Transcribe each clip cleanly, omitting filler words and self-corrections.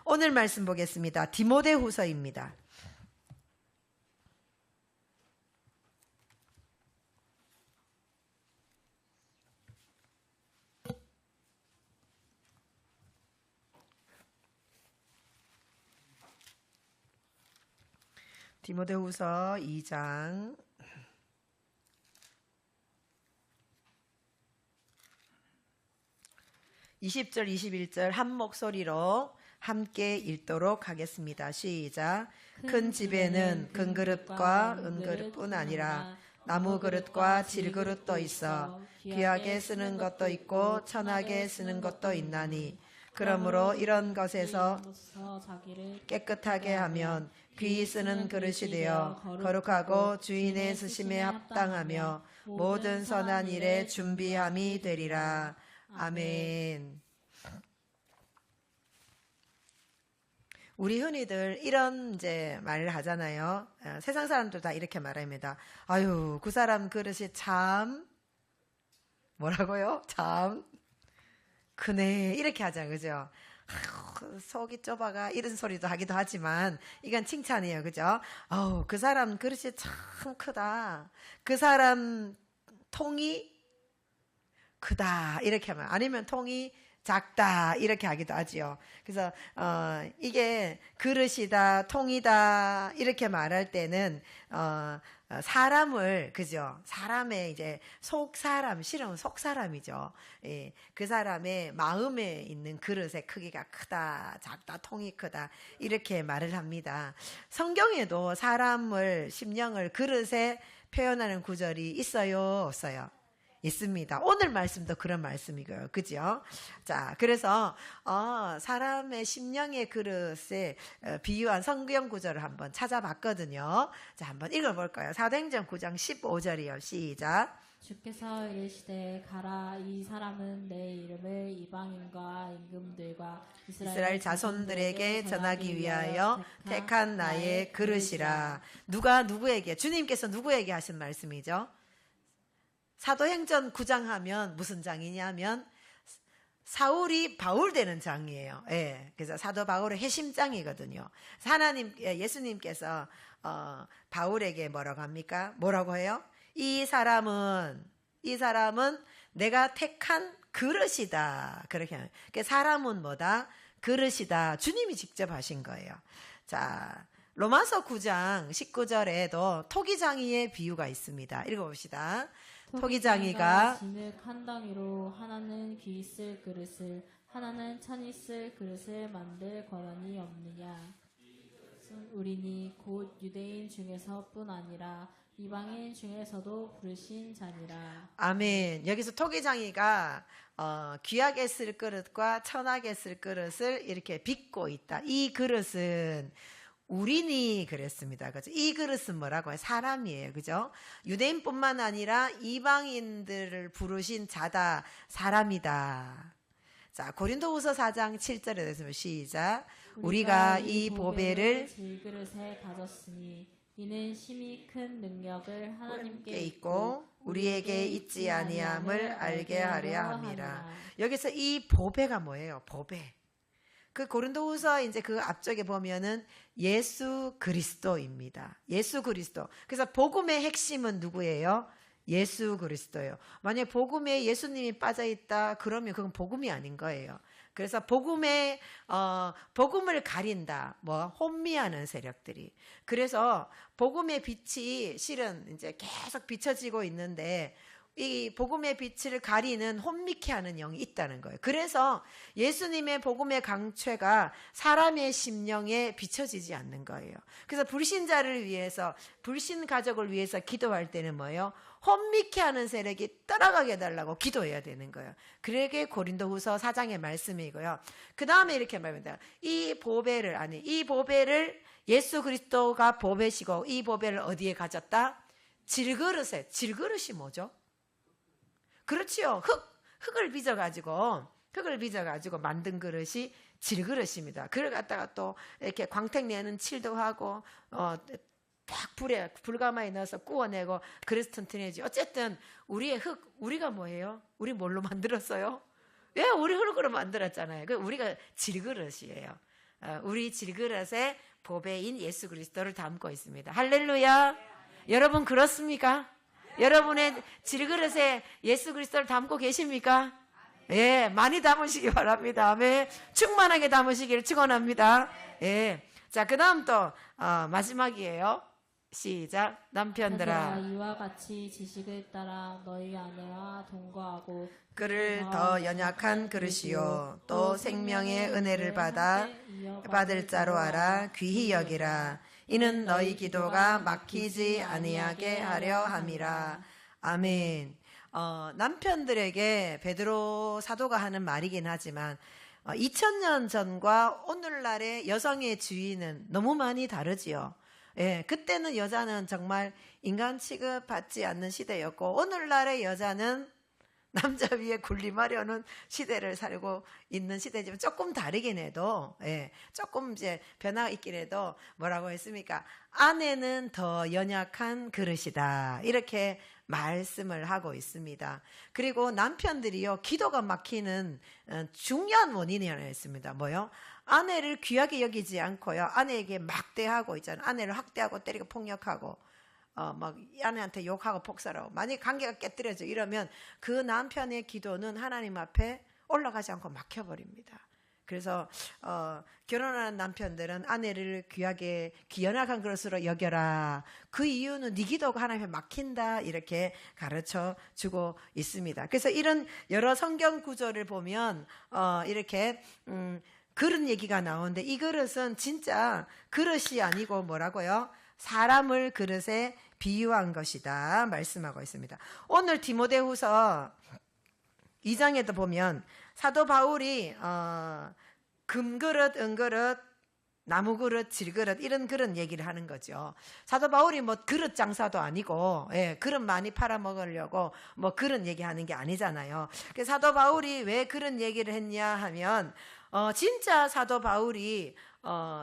오늘 말씀 보겠습니다. 디모데후서입니다. 디모데후서 2장 20절 21절 한 목소리로 함께 읽도록 하겠습니다. 시작. 큰 집에는 금그릇과 은그릇뿐 아니라 나무 그릇과 질그릇도 있어 귀하게 쓰는 것도 있고 천하게 쓰는 것도 있나니 그러므로 이런 것에서 깨끗하게 하면 귀히 쓰는 그릇이 되어 거룩하고 주인의 쓰심에 합당하며 모든 선한 일에 준비함이 되리라. 아멘. 우리 흔히들 이런 이제 말을 하잖아요. 세상 사람들 다 이렇게 말합니다. 아유, 그 사람 그릇이 참 뭐라고요? 참 크네. 이렇게 하자, 그죠? 아유, 속이 좁아가 이런 소리도 하기도 하지만 이건 칭찬이에요, 그죠? 아우, 그 사람 그릇이 참 크다. 그 사람 통이 크다 이렇게 하면, 아니면 통이 작다 이렇게 하기도 하지요. 그래서 이게 그릇이다, 통이다 이렇게 말할 때는 사람을, 그죠? 사람의 이제 속사람, 실은 속사람이죠. 예, 그 사람의 마음에 있는 그릇의 크기가 크다, 작다, 통이 크다 이렇게 말을 합니다. 성경에도 사람을, 심령을 그릇에 표현하는 구절이 있어요, 없어요? 있습니다. 오늘 말씀도 그런 말씀이고요. 그죠? 자, 그래서 사람의 심령의 그릇에 비유한 성경 구절을 한번 찾아봤거든요. 자, 한번 읽어볼까요? 사도행전 9장 15절이요. 시작. 주께서 이르시되 가라, 이 사람은 내 이름을 이방인과 임금들과 이스라엘 자손들에게 전하기 위하여 택한 나의 그릇이라. 누가 누구에게, 주님께서 누구에게 하신 말씀이죠? 사도행전 9장 하면 무슨 장이냐면 사울이 바울 되는 장이에요. 예, 그래서 사도 바울의 회심장이거든요. 하나님, 예수님께서 바울에게 뭐라고 합니까? 뭐라고 해요? 이 사람은 내가 택한 그릇이다. 그렇게 하는. 사람은 뭐다? 그릇이다. 주님이 직접 하신 거예요. 자, 로마서 9장 19절에도 토기장이의 비유가 있습니다. 읽어봅시다. 토기장이가 진흙 한 덩이로 하나는 귀 쓸 그릇을, 하나는 천이 쓸 그릇을 만들 권한이 없느냐. 우리니 곧 유대인 중에서뿐 아니라 이방인 중에서도 부르신 자니라. 아멘. 여기서 토기장이가 귀하게 쓸 그릇과 천하게 쓸 그릇을 이렇게 빚고 있다. 이 그릇은 우리니 그랬습니다. 그죠? 이 그릇은 뭐라고 해요? 사람이에요. 그죠? 유대인뿐만 아니라 이방인들을 부르신 자다. 사람이다. 자, 고린도후서 4장 7절에 대해서 시작. 우리가 이 보배를 질그릇에 가졌으니 이는 심히 큰 능력을 하나님께 있고 우리에게 있지 아니함을 알게 하려 함이라. 여기서 이 보배가 뭐예요? 보배. 그 고린도후서 이제 그 앞쪽에 보면은 예수 그리스도입니다. 예수 그리스도. 그래서 복음의 핵심은 누구예요? 예수 그리스도예요. 만약 복음에 예수님이 빠져 있다 그러면 그건 복음이 아닌 거예요. 그래서 복음을 가린다. 혼미하는 세력들이. 그래서 복음의 빛이 실은 이제 계속 비춰지고 있는데 이 복음의 빛을 가리는 혼미케 하는 영이 있다는 거예요. 그래서 예수님의 복음의 강취가 사람의 심령에 비춰지지 않는 거예요. 그래서 불신자를 위해서, 불신 가족을 위해서 기도할 때는 뭐예요? 혼미케 하는 세력이 떠나가게 해달라고 기도해야 되는 거예요. 그게 고린도후서 4장의 말씀이고요. 그 다음에 이렇게 말합니다. 이 보배를 예수 그리스도가 보배시고 이 보배를 어디에 가졌다? 질그릇에. 질그릇이 뭐죠? 그렇지요. 흙을 빚어가지고 만든 그릇이 질그릇입니다. 그걸 갖다가 또 이렇게 광택 내는 칠도 하고, 딱 불가마에 넣어서 구워내고, 그래서 튼튼해지. 어쨌든, 우리의 우리가 뭐예요? 우리 뭘로 만들었어요? 왜 우리 흙으로 만들었잖아요. 우리가 질그릇이에요. 우리 질그릇에 보배인 예수 그리스도를 담고 있습니다. 할렐루야. 여러분 그렇습니까? 여러분의 질그릇에 예수 그리스도를 담고 계십니까? 예, 많이 담으시기 바랍니다. 아멘. 충만하게 담으시기를 축원합니다. 예. 자, 그다음 또 마지막이에요. 시작. 남편들아, 이와 같이 지식을 따라 너희 아내와 동거하고 그를 더 연약한 그릇이요 또 생명의 은혜를 받을 자로 알아 귀히 여기라. 이는 너희 기도가 막히지 아니하게 하려 함이라. 아멘. 남편들에게 베드로 사도가 하는 말이긴 하지만 2000년 전과 오늘날의 여성의 주의는 너무 많이 다르지요. 예, 그때는 여자는 정말 인간 취급받지 않는 시대였고 오늘날의 여자는 남자 위에 군림하려는 시대를 살고 있는 시대지만 조금 다르긴 해도, 예, 조금 이제 변화가 있긴 해도 뭐라고 했습니까? 아내는 더 연약한 그릇이다. 이렇게 말씀을 하고 있습니다. 그리고 남편들이요, 기도가 막히는 중요한 원인이 하나 있습니다. 뭐요? 아내를 귀하게 여기지 않고요, 아내에게 막대하고 있잖아요. 아내를 학대하고 때리고 폭력하고 막 아내한테 욕하고 폭살하고, 만약에 관계가 깨뜨려져 이러면 그 남편의 기도는 하나님 앞에 올라가지 않고 막혀버립니다. 그래서 결혼하는 남편들은 아내를 귀하게 연약한 그릇으로 여겨라. 그 이유는 네 기도가 하나님 앞에 막힌다, 이렇게 가르쳐 주고 있습니다. 그래서 이런 여러 성경 구절을 보면 이렇게 그릇 얘기가 나오는데, 이 그릇은 진짜 그릇이 아니고 뭐라고요? 사람을 그릇에 비유한 것이다 말씀하고 있습니다. 오늘 디모데후서 2장에도 보면 사도 바울이 금그릇, 은그릇, 나무그릇, 질그릇 이런 그릇 얘기를 하는 거죠. 사도 바울이 뭐 그릇 장사도 아니고, 예, 그릇 많이 팔아먹으려고 뭐 그릇 얘기하는 게 아니잖아요. 그래서 사도 바울이 왜 그런 얘기를 했냐 하면 진짜 사도 바울이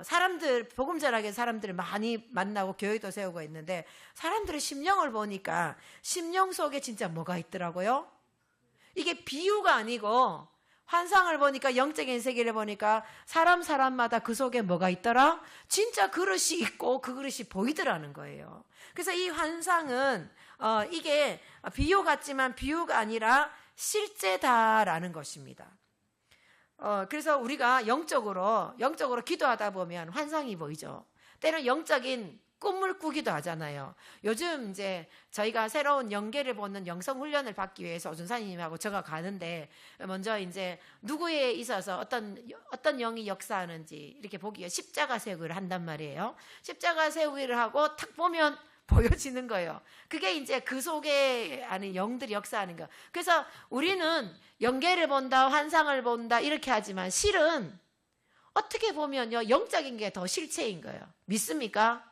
사람들, 복음 전하게 사람들을 많이 만나고 교회도 세우고 있는데, 사람들의 심령을 보니까 심령 속에 진짜 뭐가 있더라고요? 이게 비유가 아니고 환상을 보니까, 영적인 세계를 보니까 사람마다 그 속에 뭐가 있더라? 진짜 그릇이 있고 그 그릇이 보이더라는 거예요. 그래서 이 환상은 이게 비유 같지만 비유가 아니라 실제다라는 것입니다. 그래서 우리가 영적으로 기도하다 보면 환상이 보이죠. 때로는 영적인 꿈을 꾸기도 하잖아요. 요즘 이제 저희가 새로운 영계를 보는 영성 훈련을 받기 위해서 오준사님하고 제가 가는데, 먼저 이제 누구에 있어서 어떤 영이 역사하는지 이렇게 보기 위해 십자가 세우기를 한단 말이에요. 십자가 세우기를 하고 탁 보면 보여지는 거예요. 그게 이제 그 속에 아는 영들이 역사하는 거. 그래서 우리는 영계를 본다, 환상을 본다 이렇게 하지만 실은 어떻게 보면요, 영적인 게 더 실체인 거예요. 믿습니까?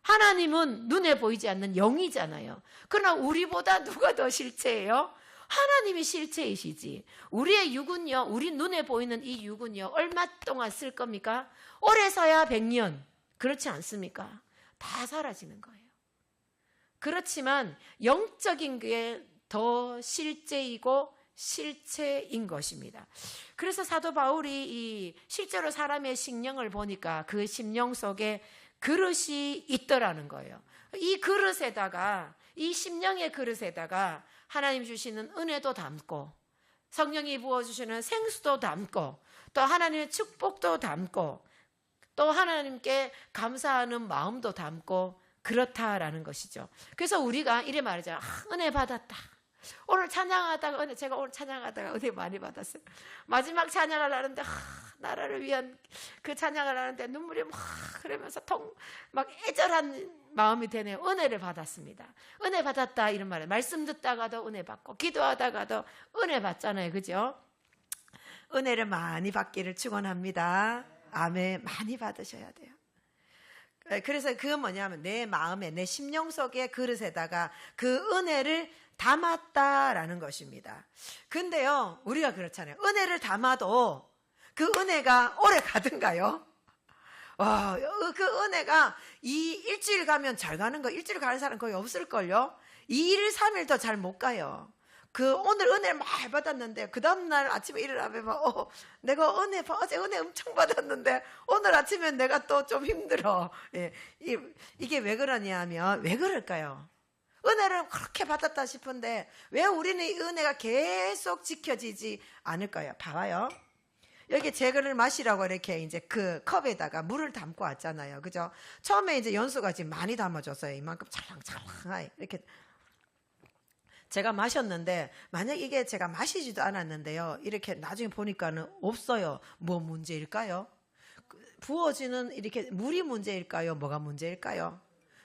하나님은 눈에 보이지 않는 영이잖아요. 그러나 우리보다 누가 더 실체예요? 하나님이 실체이시지. 우리의 육은요, 우리 눈에 보이는 이 육은요, 얼마 동안 쓸 겁니까? 오래 서야 100년. 그렇지 않습니까? 다 사라지는 거예요. 그렇지만 영적인 게 더 실제이고 실체인 것입니다. 그래서 사도 바울이 실제로 사람의 심령을 보니까 그 심령 속에 그릇이 있더라는 거예요. 이 그릇에다가, 이 심령의 그릇에다가 하나님 주시는 은혜도 담고, 성령이 부어주시는 생수도 담고, 또 하나님의 축복도 담고, 또 하나님께 감사하는 마음도 담고, 그렇다라는 것이죠. 그래서 우리가 이래 말하잖아요. 은혜 받았다. 오늘 찬양하다가 제가 오늘 찬양하다가 은혜 많이 받았어요. 마지막 찬양을 하는데 나라를 위한 그 찬양을 하는데 눈물이 막 흐르면서 막 애절한 마음이 되네요. 은혜를 받았습니다. 은혜 받았다 이런 말이에요. 말씀 듣다가도 은혜 받고 기도하다가도 은혜 받잖아요. 그죠? 은혜를 많이 받기를 축원합니다. 아멘. 많이 받으셔야 돼요. 그래서 그건 뭐냐면 내 마음에, 내 심령 속의 그릇에다가 그 은혜를 담았다라는 것입니다. 근데요, 우리가 그렇잖아요. 은혜를 담아도 그 은혜가 오래 가든가요? 그 은혜가 일주일 가면 잘 가는 거, 일주일 가는 사람 거의 없을걸요? 2일, 3일 더 잘 못 가요. 오늘 은혜를 많이 받았는데 그 다음날 아침에 일어나면 내가 어제 은혜 엄청 받았는데 오늘 아침에 내가 또 좀 힘들어. 예, 이게 왜 그러냐 하면 왜 그럴까요? 은혜를 그렇게 받았다 싶은데 왜 우리는 이 은혜가 계속 지켜지지 않을까요? 봐봐요. 여기 제거를 마시라고 이렇게 이제 그 컵에다가 물을 담고 왔잖아요. 그죠? 처음에 이제 연수가 지금 많이 담아줬어요. 이만큼 찰랑찰랑 이렇게. 제가 마셨는데 만약 이게 제가 마시지도 않았는데요. 이렇게 나중에 보니까는 없어요. 뭐 문제일까요? 부어지는 이렇게 물이 문제일까요? 뭐가 문제일까요?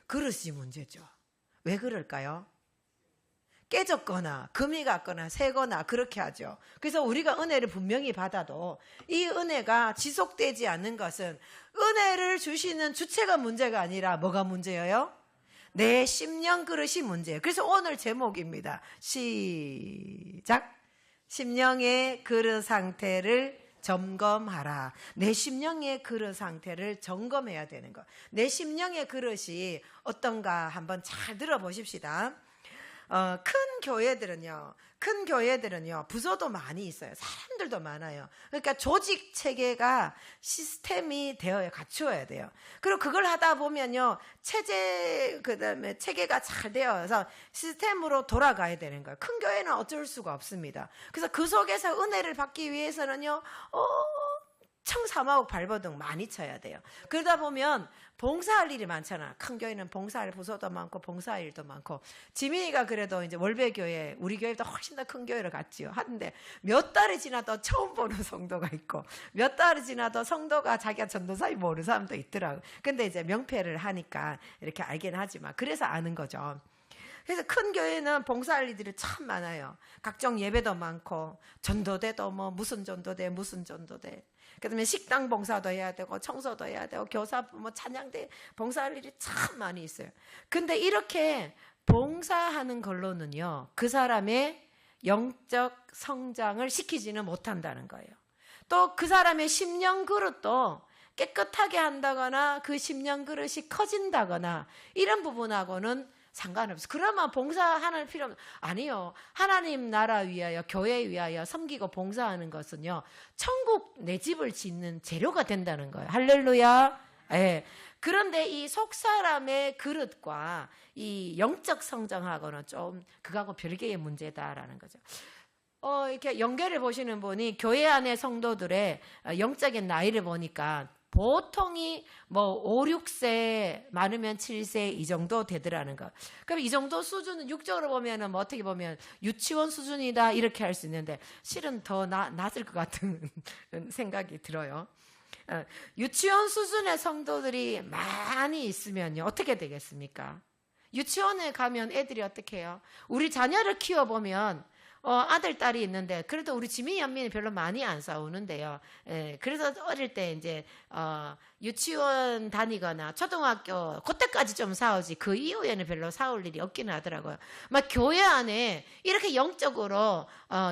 그릇이 문제죠. 왜 그럴까요? 깨졌거나 금이 갔거나 새거나 그렇게 하죠. 그래서 우리가 은혜를 분명히 받아도 이 은혜가 지속되지 않는 것은 은혜를 주시는 주체가 문제가 아니라 뭐가 문제예요? 내 심령 그릇이 문제예요. 그래서 오늘 제목입니다. 시작. 심령의 그릇 상태를 점검하라. 내 심령의 그릇 상태를 점검해야 되는 것. 내 심령의 그릇이 어떤가 한번 잘 들어보십시다. 큰 교회들은요, 부서도 많이 있어요. 사람들도 많아요. 그러니까 조직 체계가 시스템이 갖추어야 돼요. 그리고 그걸 하다 보면요, 그다음에 체계가 잘 되어서 시스템으로 돌아가야 되는 거예요. 큰 교회는 어쩔 수가 없습니다. 그래서 그 속에서 은혜를 받기 위해서는요, 청사마옥 발버둥 많이 쳐야 돼요. 그러다 보면 봉사할 일이 많잖아. 큰 교회는 봉사할 부서도 많고 봉사할 일도 많고. 지민이가 그래도 이제 월배교회, 우리 교회보다 훨씬 더 큰 교회를 갔지요. 하는데 몇 달이 지나도 처음 보는 성도가 있고 몇 달이 지나도 성도가 자기가 전도사인 모르는 사람도 있더라고. 근데 이제 명패를 하니까 이렇게 알긴 하지만 그래서 아는 거죠. 그래서 큰 교회는 봉사할 일들이 참 많아요. 각종 예배도 많고 전도대도 뭐 무슨 전도대 그다음에 식당 봉사도 해야 되고 청소도 해야 되고 교사 뭐 찬양대 봉사할 일이 참 많이 있어요. 근데 이렇게 봉사하는 걸로는요, 그 사람의 영적 성장을 시키지는 못한다는 거예요. 또 그 사람의 심령 그릇도 깨끗하게 한다거나 그 심령 그릇이 커진다거나 이런 부분하고는 상관없어. 그러면 봉사하는 필요 없어. 아니요. 하나님 나라 위하여 교회 위하여 섬기고 봉사하는 것은요, 천국 내 집을 짓는 재료가 된다는 거예요. 할렐루야. 예. 그런데 이 속사람의 그릇과 이 영적 성장하고는 좀 그거하고 별개의 문제다라는 거죠. 이렇게 연계를 보시는 분이 교회 안의 성도들의 영적인 나이를 보니까 보통이 뭐 5, 6세 많으면 7세 이 정도 되더라는 거. 그럼 이 정도 수준은 육적으로 보면은 뭐 어떻게 보면 유치원 수준이다 이렇게 할 수 있는데 실은 더 낮을 것 같은 생각이 들어요. 유치원 수준의 성도들이 많이 있으면요, 어떻게 되겠습니까? 유치원에 가면 애들이 어떻게 해요? 우리 자녀를 키워보면 아들, 딸이 있는데, 그래도 우리 지민이 연민이 별로 많이 안 싸우는데요. 예, 그래서 어릴 때 이제, 유치원 다니거나 초등학교, 그때까지 좀 싸우지, 그 이후에는 별로 싸울 일이 없기는 하더라고요. 막 교회 안에 이렇게 영적으로,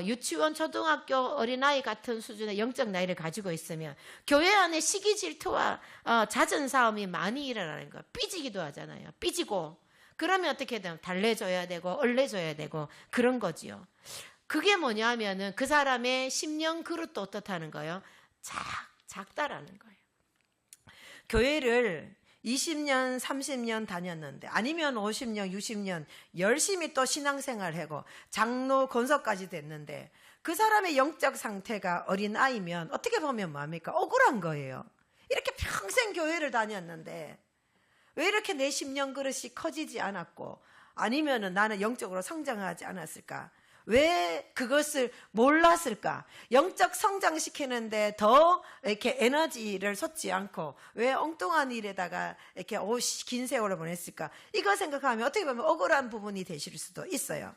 유치원, 초등학교 어린아이 같은 수준의 영적 나이를 가지고 있으면, 교회 안에 시기 질투와, 잦은 싸움이 많이 일어나는 거예요. 삐지기도 하잖아요. 삐지고. 그러면 어떻게 되면 달래줘야 되고 얼래줘야 되고 그런 거지요. 그게 뭐냐면은 그 사람의 심령 그릇도 어떻다는 거예요? 작다라는 거예요. 교회를 20년, 30년 다녔는데 아니면 50년, 60년 열심히 또 신앙생활하고 장로 권석까지 됐는데 그 사람의 영적 상태가 어린아이면 어떻게 보면 뭡니까? 억울한 거예요. 이렇게 평생 교회를 다녔는데 왜 이렇게 내 심령 그릇이 커지지 않았고 아니면은 나는 영적으로 성장하지 않았을까? 왜 그것을 몰랐을까? 영적 성장시키는데 더 이렇게 에너지를 쏟지 않고 왜 엉뚱한 일에다가 이렇게 긴 세월을 보냈을까? 이거 생각하면 어떻게 보면 억울한 부분이 되실 수도 있어요.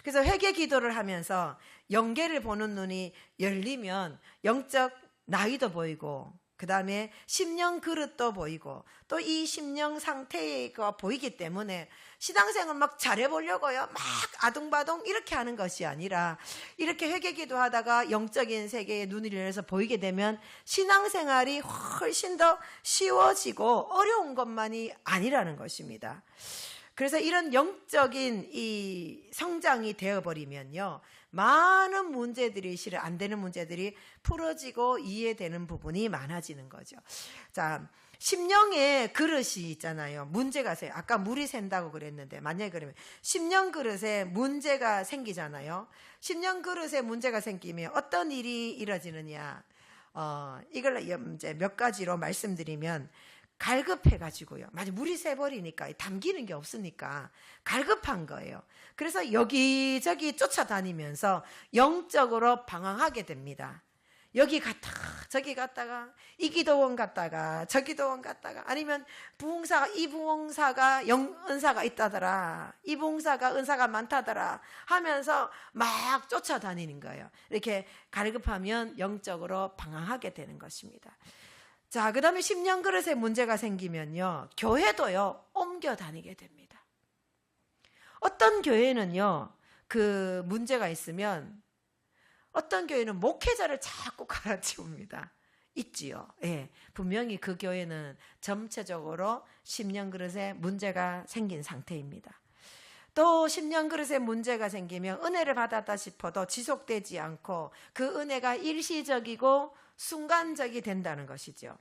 그래서 회개 기도를 하면서 영계를 보는 눈이 열리면 영적 나이도 보이고 그 다음에 심령 그릇도 보이고 또 이 심령 상태가 보이기 때문에 신앙생활 막 잘해보려고요. 막 아둥바둥 이렇게 하는 것이 아니라 이렇게 회개기도 하다가 영적인 세계에 눈을 열어서 보이게 되면 신앙생활이 훨씬 더 쉬워지고 어려운 것만이 아니라는 것입니다. 그래서 이런 영적인 이 성장이 되어버리면요, 많은 문제들이, 실은 안 되는 문제들이 풀어지고 이해되는 부분이 많아지는 거죠. 자, 심령의 그릇이 있잖아요. 문제가 생겨요. 아까 물이 샌다고 그랬는데, 만약에 그러면 심령 그릇에 문제가 생기잖아요. 심령 그릇에 문제가 생기면 어떤 일이 이루어지느냐, 이걸 이제 몇 가지로 말씀드리면, 갈급해가지고요. 만약 물이 새버리니까 담기는 게 없으니까 갈급한 거예요. 그래서 여기저기 쫓아다니면서 영적으로 방황하게 됩니다. 여기 갔다가 저기 갔다가 이 기도원 갔다가 저 기도원 갔다가, 아니면 부흥사가 이 부흥사가 은사가 있다더라, 이 부흥사가 은사가 많다더라 하면서 막 쫓아다니는 거예요. 이렇게 갈급하면 영적으로 방황하게 되는 것입니다. 자, 그 다음에 심령 그릇에 문제가 생기면요, 교회도요, 옮겨 다니게 됩니다. 어떤 교회는요, 그 문제가 있으면 어떤 교회는 목회자를 자꾸 갈아치웁니다. 있지요. 예, 분명히 그 교회는 전체적으로 심령 그릇에 문제가 생긴 상태입니다. 또 심령 그릇에 문제가 생기면 은혜를 받았다 싶어도 지속되지 않고 그 은혜가 일시적이고 순간적이 된다는 것이죠.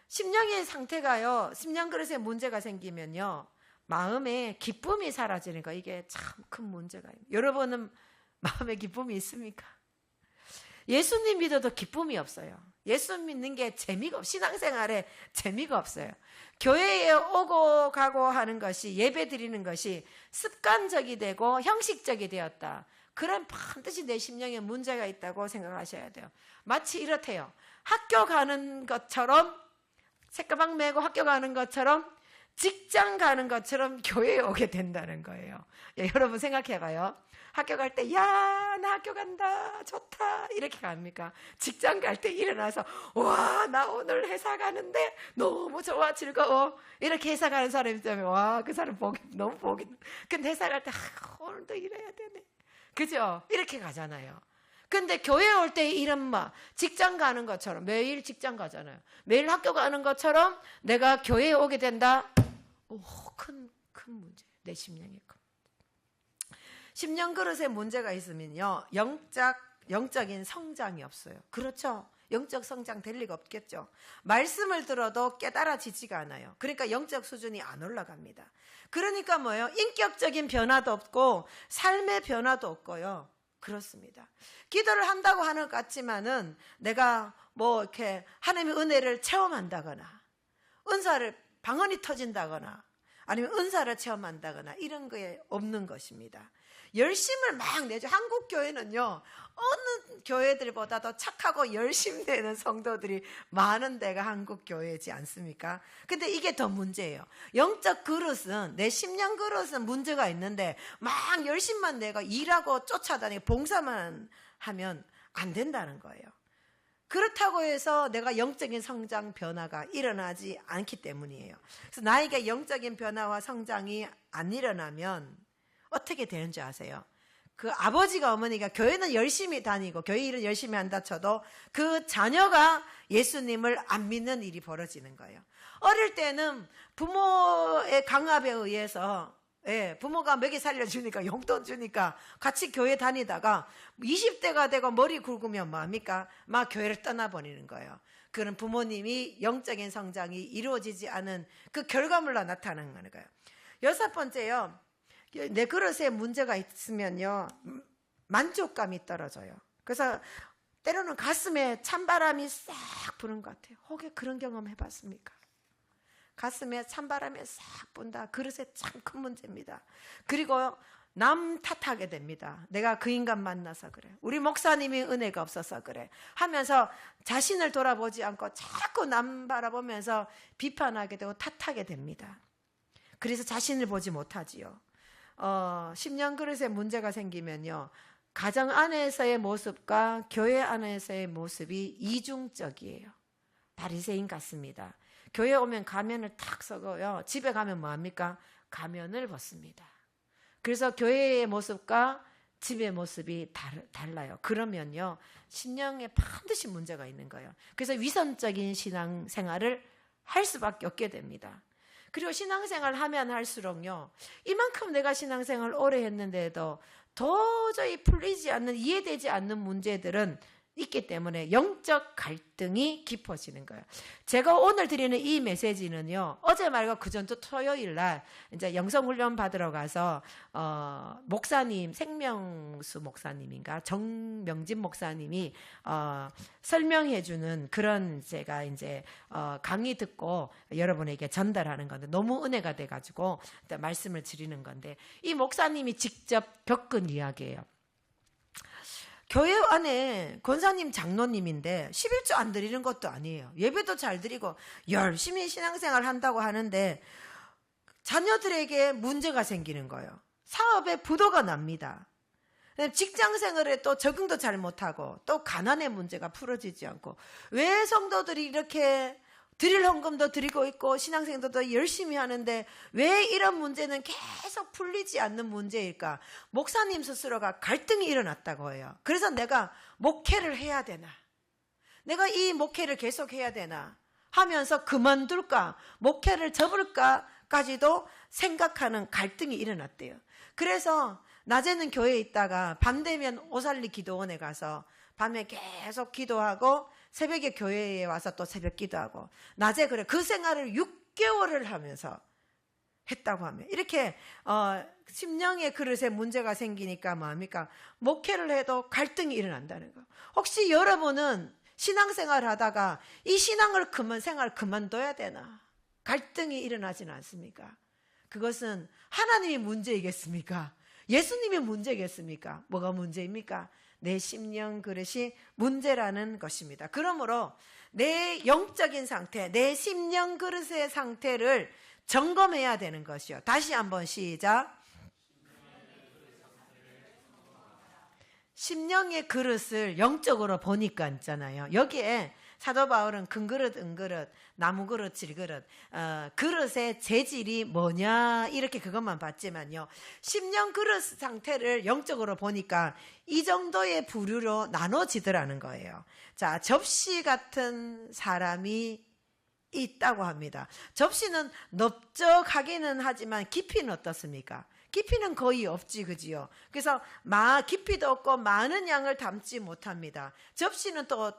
심령의 상태가요, 심령 그릇에 문제가 생기면요, 마음에 기쁨이 사라지는 거, 이게 참 큰 문제가 있습니다. 여러분은 마음에 기쁨이 있습니까? 예수님 믿어도 기쁨이 없어요. 예수 믿는 게 재미가 없어요. 신앙생활에 재미가 없어요. 교회에 오고 가고 하는 것이, 예배 드리는 것이 습관적이 되고 형식적이 되었다. 그럼 반드시 내 심령에 문제가 있다고 생각하셔야 돼요. 마치 이렇대요. 학교 가는 것처럼, 새가방 메고 학교 가는 것처럼, 직장 가는 것처럼 교회에 오게 된다는 거예요. 예, 여러분 생각해봐요. 학교 갈 때, 야, 나 학교 간다, 좋다, 이렇게 갑니까? 직장 갈 때 일어나서, 와, 나 오늘 회사 가는데 너무 좋아, 즐거워, 이렇게 회사 가는 사람이 있다면, 와, 그 사람 너무 보기. 근데 회사 갈 때, 오늘도 일해야 되네, 그죠? 이렇게 가잖아요. 근데 교회 올 때 이런 직장 가는 것처럼, 매일 직장 가잖아요. 매일 학교 가는 것처럼 내가 교회에 오게 된다. 오, 큰 문제. 내 심령에 큰. 심령 그릇에 문제가 있으면요, 영적인 성장이 없어요. 그렇죠? 영적 성장 될 리가 없겠죠. 말씀을 들어도 깨달아지지가 않아요. 그러니까 영적 수준이 안 올라갑니다. 그러니까 뭐예요? 인격적인 변화도 없고 삶의 변화도 없고요. 그렇습니다. 기도를 한다고 하는 것 같지만은 내가 이렇게 하나님의 은혜를 체험한다거나, 은사를 방언이 터진다거나, 아니면 은사를 체험한다거나, 이런 거에 없는 것입니다. 열심을 막 내죠. 한국 교회는요, 어느 교회들보다도 착하고 열심되는 성도들이 많은 데가 한국 교회지 않습니까? 근데 이게 더 문제예요. 영적 그릇은, 내 심령 그릇은 문제가 있는데 막 열심만 내가 일하고 쫓아다니고 봉사만 하면 안 된다는 거예요. 그렇다고 해서 내가 영적인 성장 변화가 일어나지 않기 때문이에요. 그래서 나에게 영적인 변화와 성장이 안 일어나면 어떻게 되는지 아세요? 그 아버지가, 어머니가 교회는 열심히 다니고 교회 일을 열심히 한다 쳐도 그 자녀가 예수님을 안 믿는 일이 벌어지는 거예요. 어릴 때는 부모의 강압에 의해서, 부모가 먹이 살려주니까, 용돈 주니까 같이 교회 다니다가 20대가 되고 머리 굵으면 뭐합니까? 막 교회를 떠나버리는 거예요. 그런 부모님이 영적인 성장이 이루어지지 않은 그 결과물로 나타나는 거예요. 6번째요. 내 그릇에 문제가 있으면요, 만족감이 떨어져요. 그래서 때로는 가슴에 찬바람이 싹 부는 것 같아요. 혹시 그런 경험 해봤습니까? 가슴에 찬바람이 싹 분다. 그릇에 참 큰 문제입니다. 그리고 남 탓하게 됩니다. 내가 그 인간 만나서 그래, 우리 목사님이 은혜가 없어서 그래 하면서 자신을 돌아보지 않고 자꾸 남 바라보면서 비판하게 되고 탓하게 됩니다. 그래서 자신을 보지 못하지요. 심령 그릇에 문제가 생기면요, 가정 안에서의 모습과 교회 안에서의 모습이 이중적이에요. 바리새인 같습니다. 교회 오면 가면을 탁 쓰고요, 집에 가면 뭐합니까? 가면을 벗습니다. 그래서 교회의 모습과 집의 모습이 달라요. 그러면요, 심령에 반드시 문제가 있는 거예요. 그래서 위선적인 신앙생활을 할 수밖에 없게 됩니다. 그리고 신앙생활 하면 할수록요, 이만큼 내가 신앙생활 오래 했는데도 도저히 풀리지 않는, 이해되지 않는 문제들은 있기 때문에 영적 갈등이 깊어지는 거예요. 제가 오늘 드리는 이 메시지는요, 어제 말고 그전주 토요일 날 이제 영성훈련 받으러 가서 목사님, 생명수 목사님인가 정명진 목사님이 설명해주는 그런 제가 이제 강의 듣고 여러분에게 전달하는 건데, 너무 은혜가 돼가지고 말씀을 드리는 건데, 이 목사님이 직접 겪은 이야기예요. 교회 안에 권사님 장로님인데 11조 안 드리는 것도 아니에요. 예배도 잘 드리고 열심히 신앙생활 한다고 하는데 자녀들에게 문제가 생기는 거예요. 사업에 부도가 납니다. 직장생활에 또 적응도 잘 못하고 또 가난의 문제가 풀어지지 않고, 왜 성도들이 이렇게 드릴 헌금도 드리고 있고 신앙생활도 열심히 하는데 왜 이런 문제는 계속 풀리지 않는 문제일까? 목사님 스스로가 갈등이 일어났다고 해요. 그래서 내가 목회를 해야 되나? 내가 이 목회를 계속 해야 되나? 하면서 그만둘까? 목회를 접을까?까지도 생각하는 갈등이 일어났대요. 그래서 낮에는 교회에 있다가 밤 되면 오살리 기도원에 가서 밤에 계속 기도하고 새벽에 교회에 와서 또 새벽 기도하고 낮에 그래 그 생활을 6개월을 하면서 했다고 하면, 이렇게 심령의 그릇에 문제가 생기니까 뭐합니까? 목회를 해도 갈등이 일어난다는 거. 혹시 여러분은 신앙생활 하다가 이 신앙을 생활 그만둬야 되나? 갈등이 일어나지는 않습니까? 그것은 하나님이 문제이겠습니까? 예수님이 문제겠습니까? 뭐가 문제입니까? 내 심령 그릇이 문제라는 것입니다. 그러므로 내 영적인 상태, 내 심령 그릇의 상태를 점검해야 되는 것이요. 다시 한번 시작. 심령의 그릇을 영적으로 보니까 있잖아요. 여기에 사도 바울은 큰 그릇, 은그릇, 나무 그릇, 질그릇, 그릇의 재질이 뭐냐 이렇게 그것만 봤지만요, 심령 그릇 상태를 영적으로 보니까 이 정도의 부류로 나눠지더라는 거예요. 자, 접시 같은 사람이 있다고 합니다. 접시는 넓적하기는 하지만 깊이는 어떻습니까? 깊이는 거의 없지, 그지요? 그래서 깊이도 없고 많은 양을 담지 못합니다. 접시는 또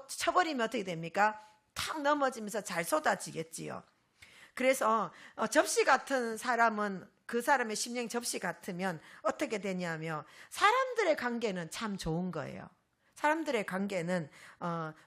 쳐버리면 어떻게 됩니까? 탁 넘어지면서 잘 쏟아지겠지요. 그래서 접시 같은 사람은, 그 사람의 심령이 접시 같으면 어떻게 되냐면 사람들의 관계는 참 좋은 거예요. 사람들의 관계는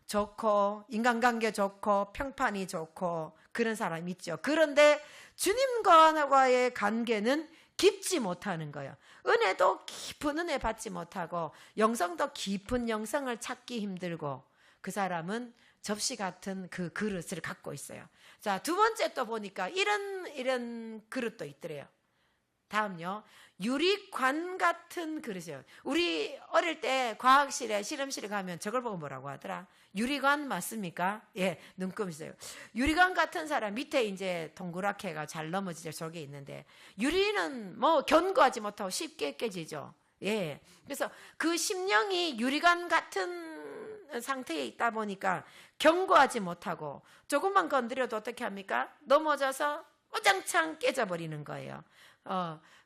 좋고, 인간관계 좋고, 평판이 좋고 그런 사람이 있죠. 그런데 주님과의 관계는 깊지 못하는 거예요. 은혜도 깊은 은혜 받지 못하고 영성도 깊은 영성을 찾기 힘들고, 그 사람은 접시 같은 그 그릇을 갖고 있어요. 자, 두 번째 또 보니까 이런 그릇도 있더래요. 다음요, 유리관 같은 그릇이에요. 우리 어릴 때 과학실에 실험실에 가면 저걸 보고 뭐라고 하더라? 유리관 맞습니까? 예, 눈금 있어요. 유리관 같은 사람 밑에 이제 동그랗게가 잘 넘어지죠. 저게 있는데, 유리는 뭐 견고하지 못하고 쉽게 깨지죠. 예, 그래서 그 심령이 유리관 같은 상태에 있다 보니까 견고하지 못하고 조금만 건드려도 어떻게 합니까? 넘어져서 오장창 깨져버리는 거예요.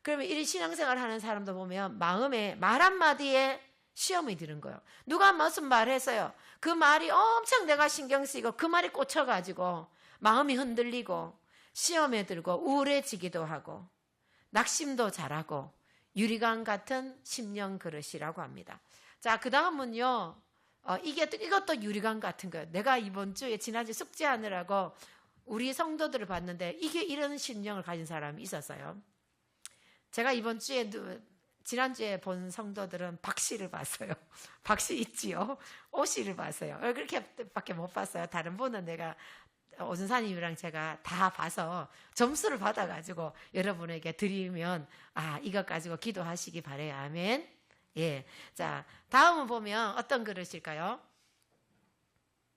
그러면 이 신앙생활 하는 사람도 보면 마음에 말 한마디에 시험이 드는 거예요. 누가 무슨 말 했어요. 그 말이 엄청 내가 신경 쓰이고 그 말이 꽂혀가지고 마음이 흔들리고 시험에 들고 우울해지기도 하고 낙심도 잘하고, 유리관 같은 심령 그릇이라고 합니다. 자, 그 다음은요, 이것도 유리관 같은 거예요. 내가 이번 주에 지난주 숙제하느라고 우리 성도들을 봤는데 이게 이런 심령을 가진 사람이 있었어요. 제가 이번 주에, 지난주에 본 성도들은 박씨를 봤어요. 박씨 있지요? 오씨를 봤어요. 그렇게밖에 못 봤어요. 다른 분은 내가 오순사님이랑 제가 다 봐서 점수를 받아가지고 여러분에게 드리면, 이것 가지고 기도하시기 바래요. 아멘. 예. 자, 다음은 보면 어떤 그릇일까요?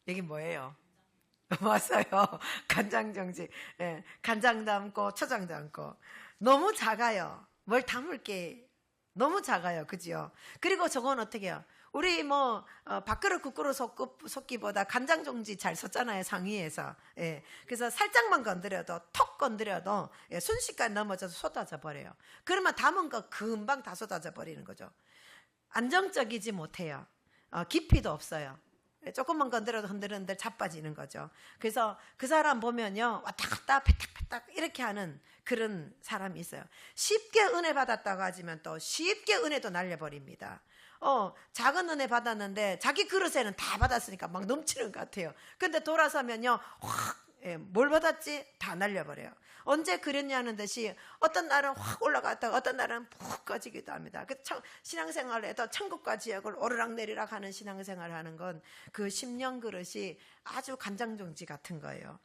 여기 뭐예요? 맞아요. 간장정지. 예. 간장 담고 초장 담고. 너무 작아요. 뭘 담을 게 너무 작아요. 그죠? 그리고 저건 어떻게 해요? 우리 밥그릇 국그릇 쏟기보다 간장 종지 잘 쏟잖아요, 상위에서. 예. 그래서 살짝만 건드려도, 톡 건드려도, 예, 순식간 넘어져서 쏟아져 버려요. 그러면 담은 거 금방 다 쏟아져 버리는 거죠. 안정적이지 못해요. 깊이도 없어요. 조금만 건드려도 흔들흔들 자빠지는 거죠. 그래서 그 사람 보면요, 왔다 갔다 패딱패딱 이렇게 하는 그런 사람이 있어요. 쉽게 은혜 받았다고 하지만 또 쉽게 은혜도 날려버립니다. 작은 은혜 받았는데 자기 그릇에는 다 받았으니까 막 넘치는 것 같아요. 근데 돌아서면요, 확, 예, 뭘 받았지? 다 날려버려요. 언제 그랬냐는 듯이 어떤 날은 확 올라갔다가 어떤 날은 푹 꺼지기도 합니다. 그 신앙생활을 해도 천국과 지옥을 오르락내리락 하는 신앙생활을 하는 건 그 10년 그릇이 아주 간장종지 같은 거예요.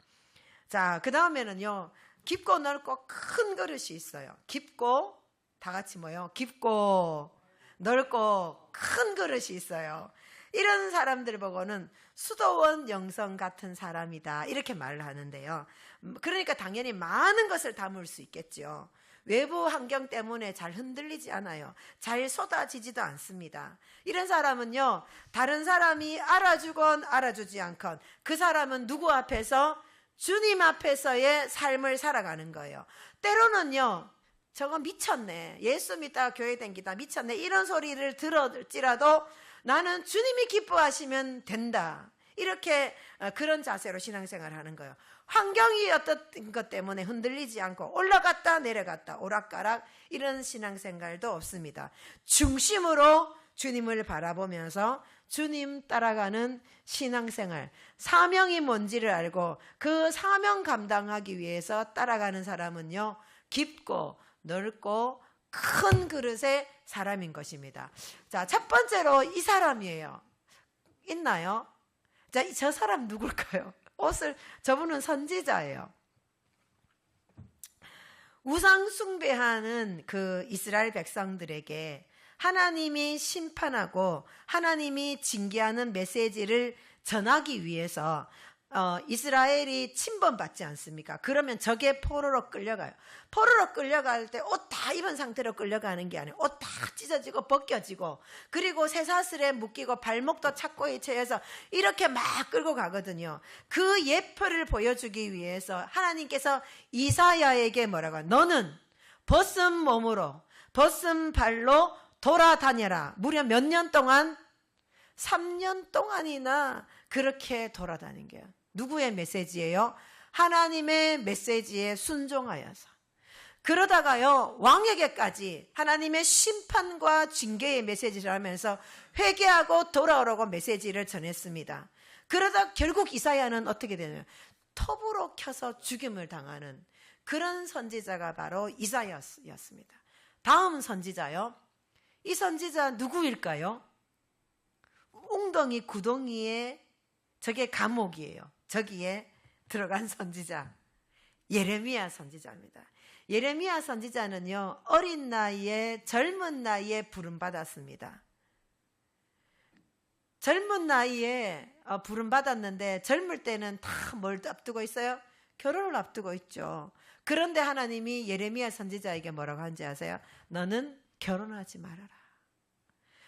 자, 그 다음에는요, 깊고 넓고 큰 그릇이 있어요. 깊고, 다 같이 뭐요? 깊고 넓고 큰 그릇이 있어요. 이런 사람들 보고는 수도원 영성 같은 사람이다, 이렇게 말을 하는데요. 그러니까 당연히 많은 것을 담을 수 있겠죠. 외부 환경 때문에 잘 흔들리지 않아요. 잘 쏟아지지도 않습니다. 이런 사람은요, 다른 사람이 알아주건 알아주지 않건 그 사람은 누구 앞에서? 주님 앞에서의 삶을 살아가는 거예요. 때로는요, 저거 미쳤네, 예수 믿다가 교회 댕기다 미쳤네, 이런 소리를 들을지라도 나는 주님이 기뻐하시면 된다, 이렇게 그런 자세로 신앙생활을 하는 거예요. 환경이 어떤 것 때문에 흔들리지 않고 올라갔다 내려갔다 오락가락 이런 신앙생활도 없습니다. 중심으로 주님을 바라보면서 주님 따라가는 신앙생활, 사명이 뭔지를 알고 그 사명 감당하기 위해서 따라가는 사람은요, 깊고 넓고 큰 그릇의 사람인 것입니다. 자, 첫 번째로 이 사람이에요. 있나요? 자, 저 사람 누굴까요? 저분은 선지자예요. 우상 숭배하는 그 이스라엘 백성들에게 하나님이 심판하고 하나님이 징계하는 메시지를 전하기 위해서 이스라엘이 침범받지 않습니까? 그러면 적의 포로로 끌려가요. 포로로 끌려갈 때 옷 다 입은 상태로 끌려가는 게 아니에요. 옷 다 찢어지고 벗겨지고, 그리고 쇠사슬에 묶이고 발목도 착고에 채여서 이렇게 막 끌고 가거든요. 그 예표를 보여주기 위해서 하나님께서 이사야에게 뭐라고 해요? 너는 벗은 몸으로 벗은 발로 돌아다녀라. 무려 몇 년 동안? 3년 동안이나 그렇게 돌아다닌 거예요. 누구의 메시지예요? 하나님의 메시지에 순종하여서. 그러다가요, 왕에게까지 하나님의 심판과 징계의 메시지를 하면서 회개하고 돌아오라고 메시지를 전했습니다. 그러다 결국 이사야는 어떻게 되냐면 톱으로 켜서 죽임을 당하는 그런 선지자가 바로 이사야였습니다. 다음 선지자요. 이 선지자 누구일까요? 웅덩이 구덩이에, 저게 감옥이에요. 저기에 들어간 선지자, 예레미야 선지자입니다. 예레미야 선지자는요, 어린 나이에, 젊은 나이에 부름받았습니다. 젊은 나이에 부름받았는데 젊을 때는 다 뭘 앞두고 있어요? 결혼을 앞두고 있죠. 그런데 하나님이 예레미야 선지자에게 뭐라고 하는지 아세요? 너는 결혼하지 말아라.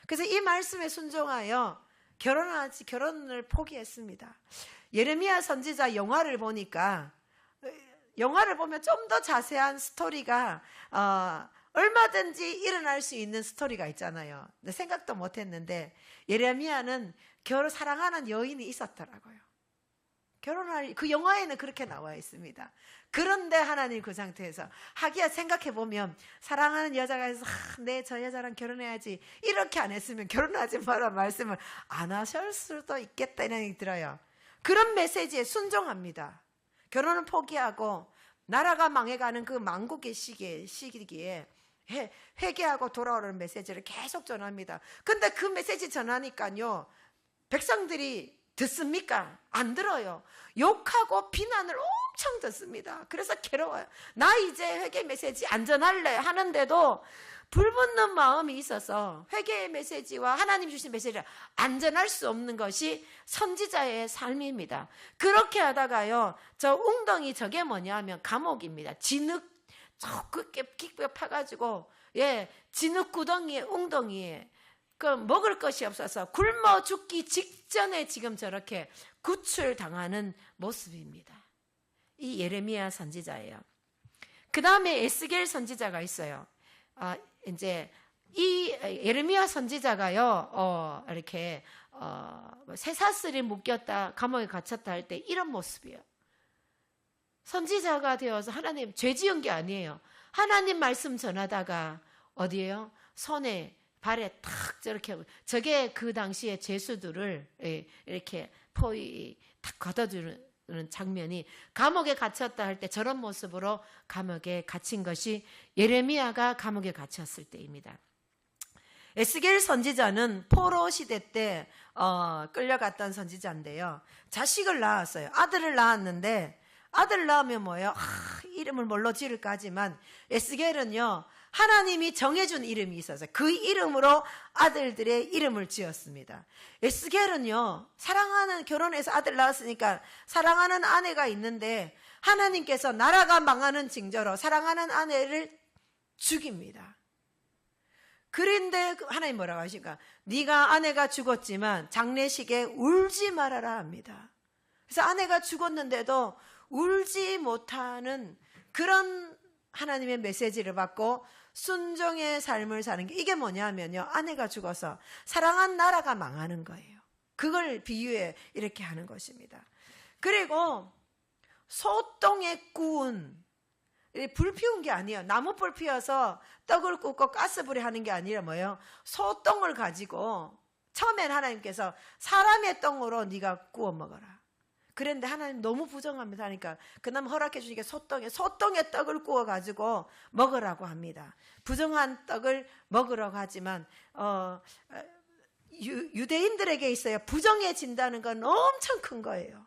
그래서 이 말씀에 순종하여 결혼을 포기했습니다. 예레미야 선지자 영화를 보니까, 영화를 보면 좀 더 자세한 스토리가 얼마든지 일어날 수 있는 스토리가 있잖아요. 근데 생각도 못했는데 예레미야는 사랑하는 여인이 있었더라고요. 결혼할, 그 영화에는 그렇게 나와 있습니다. 그런데 하나님 그 상태에서, 하기야 생각해보면 사랑하는 여자가 해서 내 저 여자랑 결혼해야지 이렇게 안 했으면 결혼하지 마라 말씀을 안 하실 수도 있겠다 이런 생각이 들어요. 그런 메시지에 순종합니다. 결혼을 포기하고 나라가 망해가는 그 망국의 시기에 회개하고 돌아오는 메시지를 계속 전합니다. 근데 그 메시지 전하니까요, 백성들이 듣습니까? 안 들어요. 욕하고 비난을 엄청 듣습니다. 그래서 괴로워요. 나 이제 회개 메시지 안 전할래 하는데도 불붙는 마음이 있어서 회개의 메시지와 하나님 주신 메시지를 안 전할 수 없는 것이 선지자의 삶입니다. 그렇게 하다가요, 저 웅덩이, 저게 뭐냐 하면 감옥입니다. 진흙 깊게 파가지고, 진흙 구덩이에, 웅덩이에 그 먹을 것이 없어서 굶어 죽기 직전에 지금 저렇게 구출당하는 모습입니다. 이 예레미야 선지자예요. 그 다음에 에스겔 선지자가 있어요. 이제 이 예레미야 선지자가요, 이렇게 쇠사슬이 묶였다, 감옥에 갇혔다 할 때 이런 모습이에요. 선지자가 되어서 하나님 죄 지은 게 아니에요. 하나님 말씀 전하다가 어디에요? 손에 발에 탁 저렇게, 저게 그 당시에 죄수들을 이렇게 포위 탁 걷어주는 장면이, 감옥에 갇혔다 할 때 저런 모습으로 감옥에 갇힌 것이 예레미야가 감옥에 갇혔을 때입니다. 에스겔 선지자는 포로 시대 때 끌려갔던 선지자인데요. 자식을 낳았어요. 아들을 낳았는데, 아들을 낳으면 뭐예요? 이름을 뭘로 지을까 하지만 에스겔은요, 하나님이 정해준 이름이 있어서 그 이름으로 아들들의 이름을 지었습니다. 에스겔은요, 결혼해서 아들 낳았으니까 사랑하는 아내가 있는데 하나님께서 나라가 망하는 징조로 사랑하는 아내를 죽입니다. 그런데 하나님 뭐라고 하실까? 네가 아내가 죽었지만 장례식에 울지 말아라 합니다. 그래서 아내가 죽었는데도 울지 못하는 그런 하나님의 메시지를 받고 순종의 삶을 사는 게, 이게 뭐냐면요, 아내가 죽어서 사랑한 나라가 망하는 거예요. 그걸 비유해 이렇게 하는 것입니다. 그리고 소똥에 구운, 불 피운 게 아니에요. 나무불 피워서 떡을 굽고 가스불이 하는 게 아니라 뭐예요? 소똥을 가지고 처음엔 하나님께서 사람의 똥으로 네가 구워 먹어라. 그런데 하나님 너무 부정합니다 하니까 그나마 허락해 주시게 소똥에 떡을 구워 가지고 먹으라고 합니다. 부정한 떡을 먹으라고 하지만 유대인들에게 있어요. 부정해진다는 건 엄청 큰 거예요.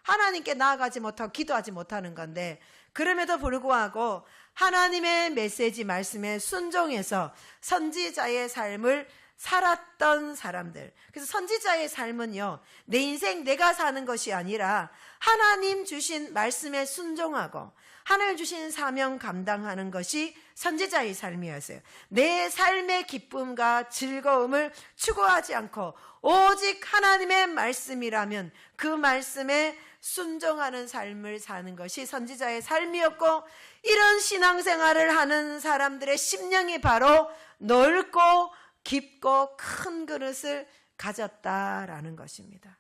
하나님께 나아가지 못하고 기도하지 못하는 건데, 그럼에도 불구하고 하나님의 메시지 말씀에 순종해서 선지자의 삶을 살았던 사람들. 그래서 선지자의 삶은요, 내 인생 내가 사는 것이 아니라 하나님 주신 말씀에 순종하고 하나님 주신 사명 감당하는 것이 선지자의 삶이었어요. 내 삶의 기쁨과 즐거움을 추구하지 않고 오직 하나님의 말씀이라면 그 말씀에 순종하는 삶을 사는 것이 선지자의 삶이었고, 이런 신앙생활을 하는 사람들의 심령이 바로 넓고 깊고 큰 그릇을 가졌다라는 것입니다.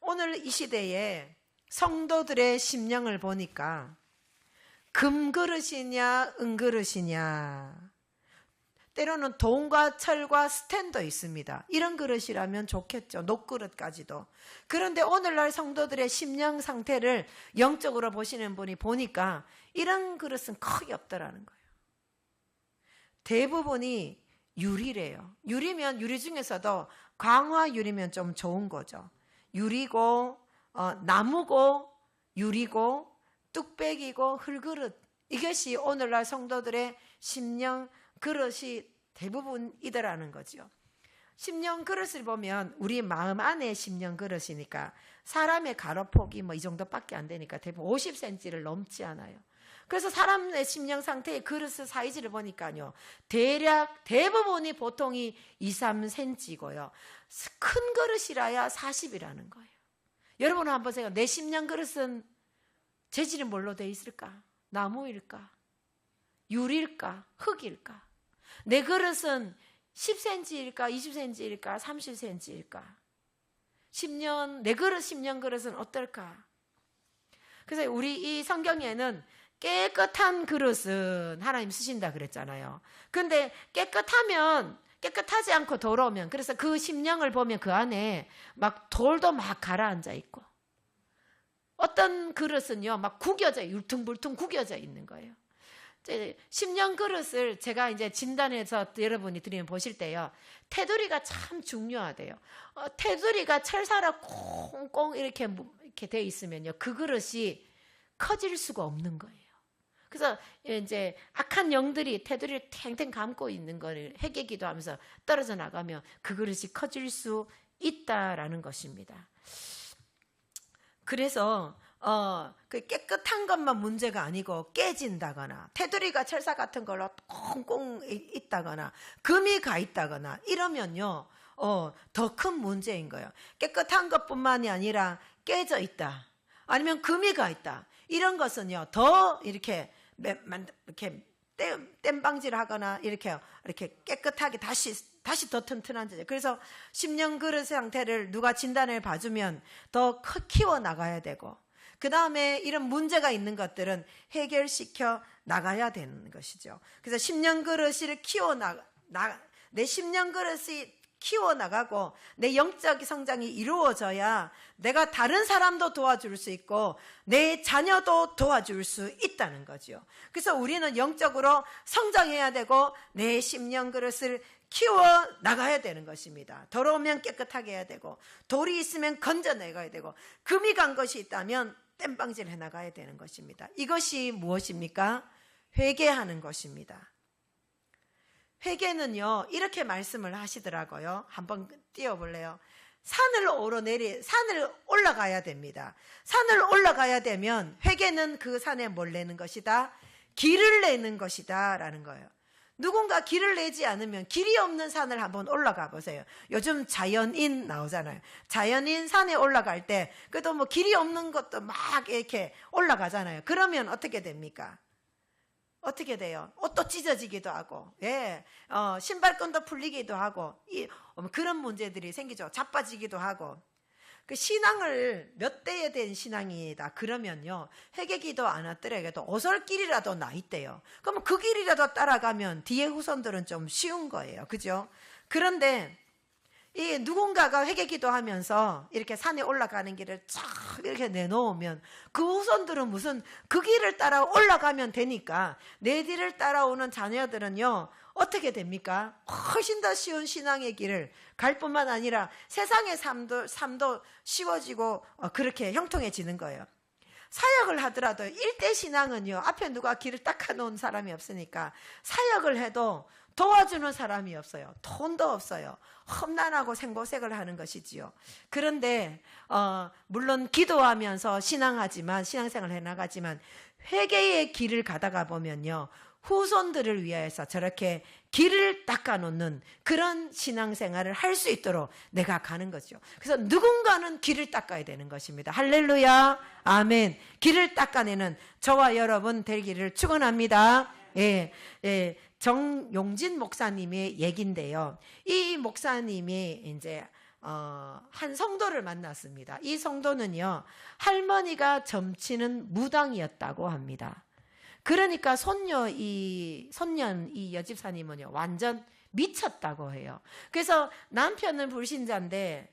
오늘 이 시대에 성도들의 심령을 보니까 금그릇이냐 은그릇이냐, 때로는 돈과 철과 스탠도 있습니다. 이런 그릇이라면 좋겠죠. 녹그릇까지도. 그런데 오늘날 성도들의 심령 상태를 영적으로 보시는 분이 보니까 이런 그릇은 거의 없더라는 거예요. 대부분이 유리래요. 유리면 유리 중에서도 광화 유리면 좀 좋은 거죠. 유리고 나무고 유리고 뚝배기고 흙그릇, 이것이 오늘날 성도들의 심령 그릇이 대부분이더라는 거죠. 심령 그릇을 보면 우리 마음 안에 심령 그릇이니까 사람의 가로폭이 이 정도밖에 안 되니까 대부분 50cm를 넘지 않아요. 그래서 사람의 심령 상태의 그릇의 사이즈를 보니까요, 대략 대부분이 보통이 2, 3cm고요. 큰 그릇이라야 40이라는 거예요. 여러분은 한번 생각해요. 내 심령 그릇은 재질이 뭘로 되어 있을까? 나무일까? 유리일까? 흙일까? 내 그릇은 10cm일까? 20cm일까? 30cm일까? 내 그릇, 심령 그릇은 어떨까? 그래서 우리 이 성경에는 깨끗한 그릇은 하나님 쓰신다 그랬잖아요. 근데 깨끗하지 않고 더러우면, 그래서 그 심령을 보면 그 안에 막 돌도 막 가라앉아 있고, 어떤 그릇은요 막 구겨져, 울퉁불퉁 구겨져 있는 거예요. 심령 그릇을 제가 이제 진단해서 여러분이 보실 때요, 테두리가 참 중요하대요. 테두리가 철사로 꽁꽁 이렇게 돼 있으면요, 그 그릇이 커질 수가 없는 거예요. 그래서 이제 악한 영들이 테두리를 탱탱 감고 있는 거를 회개기도 하면서 떨어져 나가면 그 그릇이 커질 수 있다라는 것입니다. 그래서 그 깨끗한 것만 문제가 아니고 깨진다거나 테두리가 철사 같은 걸로 꽁꽁 있다거나 금이 가 있다거나 이러면요, 더 큰 문제인 거예요. 깨끗한 것뿐만이 아니라 깨져 있다, 아니면 금이 가 있다, 이런 것은요, 더 이렇게 땜방질 하거나 이렇게 깨끗하게 다시 더 튼튼한지. 그래서 10년 그릇 상태를 누가 진단을 봐주면 더 키워 나가야 되고, 그 다음에 이런 문제가 있는 것들은 해결시켜 나가야 되는 것이죠. 그래서 10년 그릇을 내 10년 그릇이 키워나가고 내 영적 성장이 이루어져야 내가 다른 사람도 도와줄 수 있고 내 자녀도 도와줄 수 있다는 거죠. 그래서 우리는 영적으로 성장해야 되고 내 10년 그릇을 키워나가야 되는 것입니다. 더러우면 깨끗하게 해야 되고, 돌이 있으면 건져내가야 되고, 금이 간 것이 있다면 땜방질 해나가야 되는 것입니다. 이것이 무엇입니까? 회개하는 것입니다. 회개는요, 이렇게 말씀을 하시더라고요. 한번 띄워볼래요? 산을 올라가야 됩니다. 산을 올라가야 되면 회개는 그 산에 뭘 내는 것이다? 길을 내는 것이다 라는 거예요. 누군가 길을 내지 않으면 길이 없는 산을 한번 올라가 보세요. 요즘 자연인 나오잖아요. 자연인 산에 올라갈 때 그래도 뭐 길이 없는 것도 막 이렇게 올라가잖아요. 그러면 어떻게 됩니까? 어떻게 돼요? 옷도 찢어지기도 하고, 예, 신발끈도 풀리기도 하고, 그런 문제들이 생기죠. 자빠지기도 하고. 그 신앙을 몇 대에 된 신앙이다 그러면요, 회개기도 안 하더라도 오솔길이라도 나 있대요. 그러면 그 길이라도 따라가면 뒤에 후손들은 좀 쉬운 거예요. 그죠? 그런데 이 누군가가 회개기도 하면서 이렇게 산에 올라가는 길을 쫙 이렇게 내놓으면 그 후손들은 무슨 그 길을 따라 올라가면 되니까 내 뒤를 따라오는 자녀들은요, 어떻게 됩니까? 훨씬 더 쉬운 신앙의 길을 갈 뿐만 아니라 세상의 삶도 쉬워지고 그렇게 형통해지는 거예요. 사역을 하더라도 일대 신앙은요, 앞에 누가 길을 닦아놓은 사람이 없으니까 사역을 해도 도와주는 사람이 없어요. 돈도 없어요. 험난하고 생고생을 하는 것이지요. 그런데 물론 기도하면서 신앙생활을 해나가지만 회개의 길을 가다가 보면요, 후손들을 위하여서 저렇게 길을 닦아놓는 그런 신앙생활을 할 수 있도록 내가 가는 거죠. 그래서 누군가는 길을 닦아야 되는 것입니다. 할렐루야, 아멘. 길을 닦아내는 저와 여러분 되기를 축원합니다. 예, 예. 정용진 목사님의 얘기인데요. 이 목사님이 이제 한 성도를 만났습니다. 이 성도는요, 할머니가 점치는 무당이었다고 합니다. 그러니까 손녀 이 여집사님은요, 완전 미쳤다고 해요. 그래서 남편은 불신자인데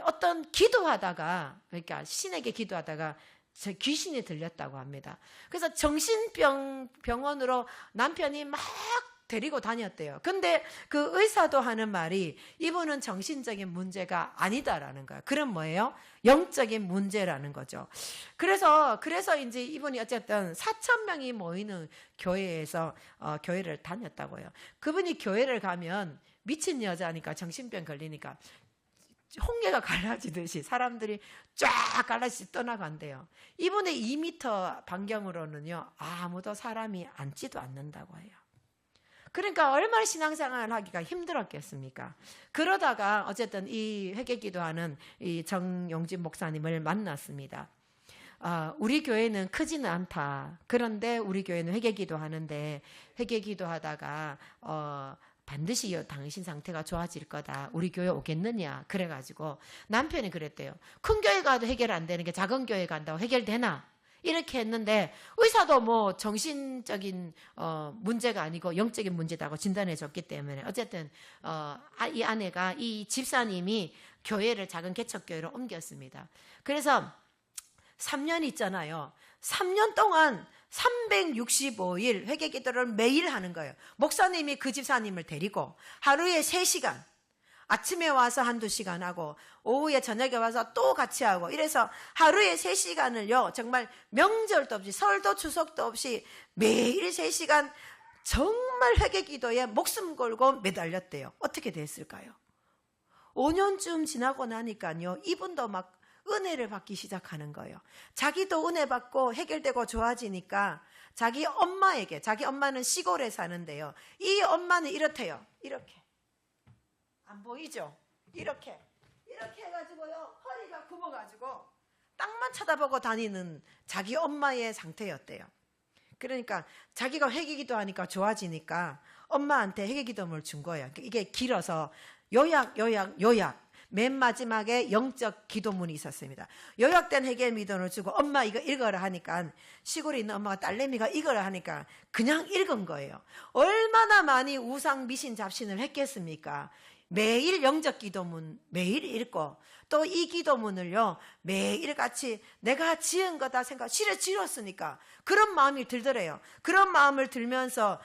어떤 기도하다가, 그러니까 신에게 기도하다가 귀신이 들렸다고 합니다. 그래서 정신병원으로 남편이 막 데리고 다녔대요. 근데 그 의사도 하는 말이 이분은 정신적인 문제가 아니다라는 거예요. 그럼 뭐예요? 영적인 문제라는 거죠. 그래서 이제 이분이 어쨌든 4,000명이 모이는 교회에서 교회를 다녔다고요. 그분이 교회를 가면 미친 여자니까 정신병 걸리니까 홍게가 갈라지듯이 사람들이 쫙 갈라지듯이 떠나간대요. 이분의 2m 반경으로는요, 아무도 사람이 앉지도 않는다고 해요. 그러니까 얼마나 신앙생활을 하기가 힘들었겠습니까? 그러다가 어쨌든 이 회개기도하는 이 정용진 목사님을 만났습니다. 우리 교회는 크지는 않다. 그런데 우리 교회는 회개기도하는데 회개기도하다가 반드시 당신 상태가 좋아질 거다. 우리 교회 오겠느냐? 그래가지고 남편이 그랬대요. 큰 교회 가도 해결 안 되는 게 작은 교회 간다고 해결되나? 이렇게 했는데 의사도 뭐 정신적인 문제가 아니고 영적인 문제다고 진단해 줬기 때문에 어쨌든 이 아내가, 이 집사님이 교회를 작은 개척교회로 옮겼습니다. 그래서 3년 있잖아요. 3년 동안 365일 회개기도를 매일 하는 거예요. 목사님이 그 집사님을 데리고 하루에 3시간, 아침에 와서 1-2시간 하고 오후에 저녁에 와서 또 같이 하고, 이래서 하루에 3시간을요 정말 명절도 없이 설도 추석도 없이 매일 3시간 정말 회개기도에 목숨 걸고 매달렸대요. 어떻게 됐을까요? 5년쯤 지나고 나니까요, 이분도 막 은혜를 받기 시작하는 거예요. 자기도 은혜 받고 해결되고 좋아지니까 자기 엄마에게, 자기 엄마는 시골에 사는데요, 이 엄마는 이렇대요. 이렇게. 안 보이죠? 이렇게 해가지고요, 허리가 굽어가지고 땅만 쳐다보고 다니는 자기 엄마의 상태였대요. 그러니까 자기가 회개기도 하니까 좋아지니까 엄마한테 회개기도문을 준 거예요. 이게 길어서 요약 맨 마지막에 영적 기도문이 있었습니다. 요약된 회개 기도문을 주고 엄마 이거 읽어라 하니까, 시골에 있는 엄마가 딸내미가 읽어라 하니까 그냥 읽은 거예요. 얼마나 많이 우상 미신 잡신을 했겠습니까? 매일 영적 기도문 매일 읽고, 또 이 기도문을요 매일 같이 내가 지은 거다 생각, 실에 지었으니까 그런 마음이 들더래요. 그런 마음을 들면서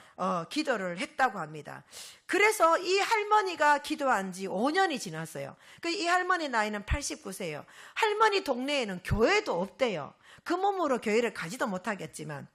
기도를 했다고 합니다. 그래서 이 할머니가 기도한 지 5년이 지났어요. 이 할머니 나이는 89세예요. 할머니 동네에는 교회도 없대요. 그 몸으로 교회를 가지도 못하겠지만.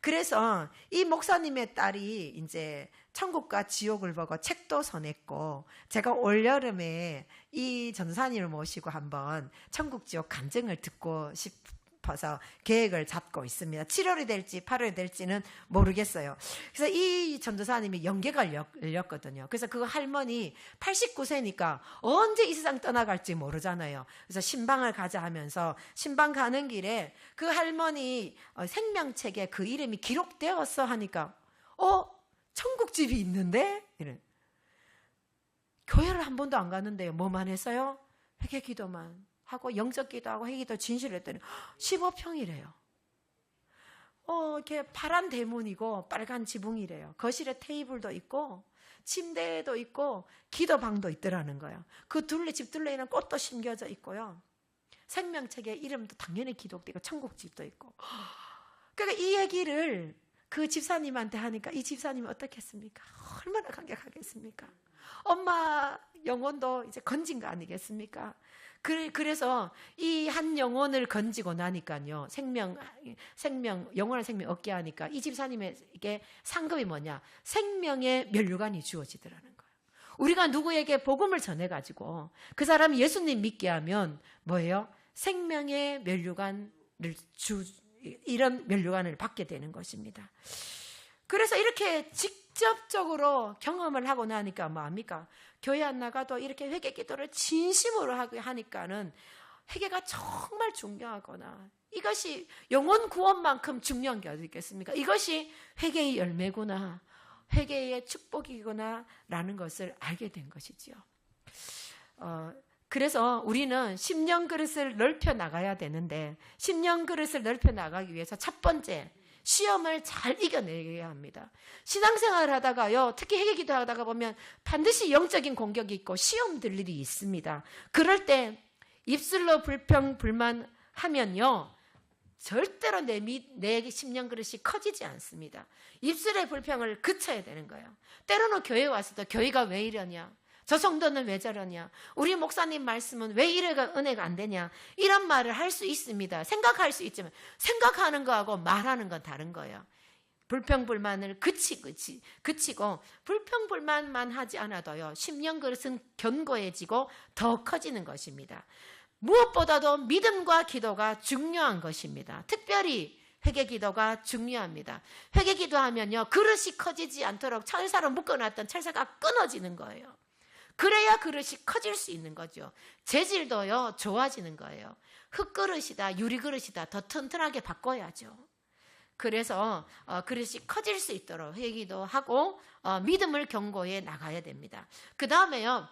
그래서 이 목사님의 딸이 이제 천국과 지옥을 보고 책도 써냈고, 제가 올여름에 이 전사님을 모시고 한번 천국 지옥 간증을 듣고 싶어서 계획을 잡고 있습니다. 7월이 될지 8월이 될지는 모르겠어요. 그래서 이 전도사님이 연계가 열렸거든요. 그래서 그 할머니 89세니까 언제 이 세상 떠나갈지 모르잖아요. 그래서 신방을 가자 하면서 신방 가는 길에 그 할머니 생명책에 그 이름이 기록되었어 하니까 천국집이 있는데? 이런. 교회를 한 번도 안 갔는데요. 뭐만 했어요? 회개 기도만 하고 영적 기도하고 회개 기도 진실을 했더니 15평이래요. 이렇게 파란 대문이고 빨간 지붕이래요. 거실에 테이블도 있고 침대도 있고 기도방도 있더라는 거예요. 그 집 둘레에는 꽃도 심겨져 있고요. 생명책에 이름도 당연히 기록되고 천국집도 있고. 그러니까 이 얘기를 그 집사님한테 하니까 이 집사님이 어떻겠습니까? 얼마나 감격하겠습니까? 엄마 영혼도 이제 건진 거 아니겠습니까? 그래서 이 한 영혼을 건지고 나니까요, 영원한 생명 얻게 하니까 이 집사님에게 상급이 뭐냐? 생명의 면류관이 주어지더라는 거예요. 우리가 누구에게 복음을 전해가지고 그 사람이 예수님 믿게 하면 뭐예요? 생명의 면류관을 이런 면류관을 받게 되는 것입니다. 그래서 이렇게 직접적으로 경험을 하고 나니까 뭐합니까? 교회 안 나가도 이렇게 회개 기도를 진심으로 하니까는 회개가 정말 중요하구나. 이것이 영혼 구원만큼 중요한 게 어디 있겠습니까? 이것이 회개의 열매구나, 회개의 축복이구나 라는 것을 알게 된 것이지요. 그래서 우리는 심령 그릇을 넓혀 나가야 되는데, 심령 그릇을 넓혀 나가기 위해서 첫 번째, 시험을 잘 이겨내야 합니다. 신앙생활을 하다가요, 특히 회개기도 하다가 보면 반드시 영적인 공격이 있고 시험 들 일이 있습니다. 그럴 때 입술로 불평불만하면요, 절대로 내 심령 그릇이 커지지 않습니다. 입술의 불평을 그쳐야 되는 거예요. 때로는 교회 와서도 교회가 왜 이러냐, 저 성도는 왜 저러냐, 우리 목사님 말씀은 왜 이래가 은혜가 안 되냐, 이런 말을 할 수 있습니다. 생각할 수 있지만 생각하는 거하고 말하는 건 다른 거예요. 불평불만을 그치고 불평불만만 하지 않아도요, 심령 그릇은 견고해지고 더 커지는 것입니다. 무엇보다도 믿음과 기도가 중요한 것입니다. 특별히 회개 기도가 중요합니다. 회개 기도하면요, 그릇이 커지지 않도록 철사로 묶어놨던 철사가 끊어지는 거예요. 그래야 그릇이 커질 수 있는 거죠. 재질도요, 좋아지는 거예요. 흙그릇이다, 유리그릇이다, 더 튼튼하게 바꿔야죠. 그래서 그릇이 커질 수 있도록 회개도 하고 믿음을 견고해 나가야 됩니다. 그 다음에요,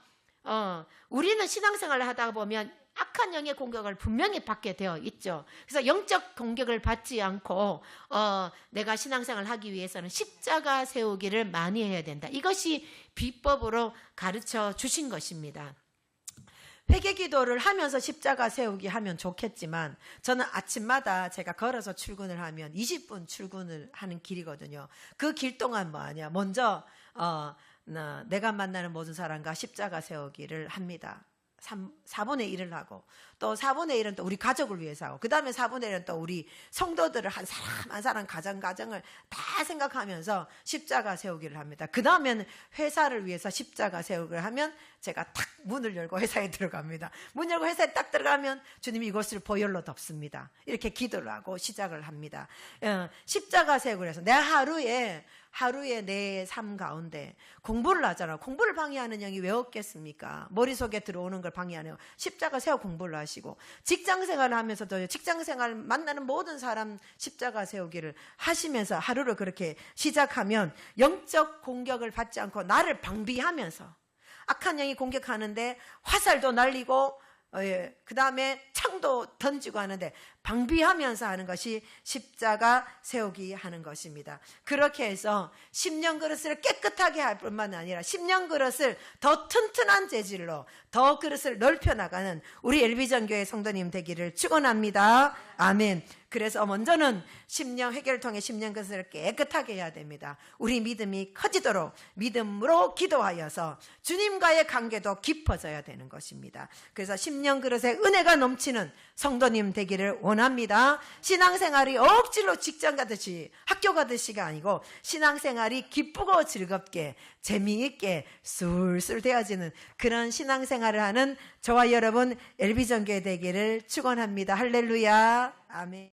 우리는 신앙생활을 하다 보면 악한 영의 공격을 분명히 받게 되어 있죠. 그래서 영적 공격을 받지 않고 내가 신앙생활을 하기 위해서는 십자가 세우기를 많이 해야 된다. 이것이 비법으로 가르쳐 주신 것입니다. 회개 기도를 하면서 십자가 세우기 하면 좋겠지만, 저는 아침마다 제가 걸어서 출근을 하면 20분 출근을 하는 길이거든요. 그 길 동안 뭐하냐, 먼저 내가 만나는 모든 사람과 십자가 세우기를 합니다. 4분의 1을 하고, 또 4분의 1은 또 우리 가족을 위해서 하고, 그 다음에 4분의 1은 또 우리 성도들을 한 사람 한 사람 가정을 다 생각하면서 십자가 세우기를 합니다. 그 다음에는 회사를 위해서 십자가 세우기를 하면 제가 탁 문을 열고 회사에 들어갑니다. 문 열고 회사에 딱 들어가면 주님 이곳을 보혈로 덮습니다. 이렇게 기도를 하고 시작을 합니다. 십자가 세우기를 해서 내가 하루에 내 삶 가운데 공부를 하잖아. 공부를 방해하는 영이 왜 없겠습니까? 머릿속에 들어오는 걸 방해하는 십자가 세워 공부를 하시고, 직장생활을 하면서도 직장생활 만나는 모든 사람 십자가 세우기를 하시면서 하루를 그렇게 시작하면 영적 공격을 받지 않고 나를 방비하면서, 악한 영이 공격하는데 화살도 날리고 그 다음에 창도 던지고 하는데 방비하면서 하는 것이 십자가 세우기 하는 것입니다. 그렇게 해서 10년 그릇을 깨끗하게 할 뿐만 아니라 10년 그릇을 더 튼튼한 재질로 더 그릇을 넓혀 나가는 우리 LB전교회 성도님 되기를 축원합니다. 아멘. 그래서 먼저는 10년 회개를 통해 10년 그릇을 깨끗하게 해야 됩니다. 우리 믿음이 커지도록 믿음으로 기도하여서 주님과의 관계도 깊어져야 되는 것입니다. 그래서 10년 그릇에 은혜가 넘치는 성도님 되기를 원합니다. 신앙생활이 억지로 직장 가듯이 학교 가듯이가 아니고 신앙생활이 기쁘고 즐겁게 재미있게 술술 되어지는 그런 신앙생활을 하는 저와 여러분 LB전교회 되기를 축원합니다. 할렐루야. 아멘.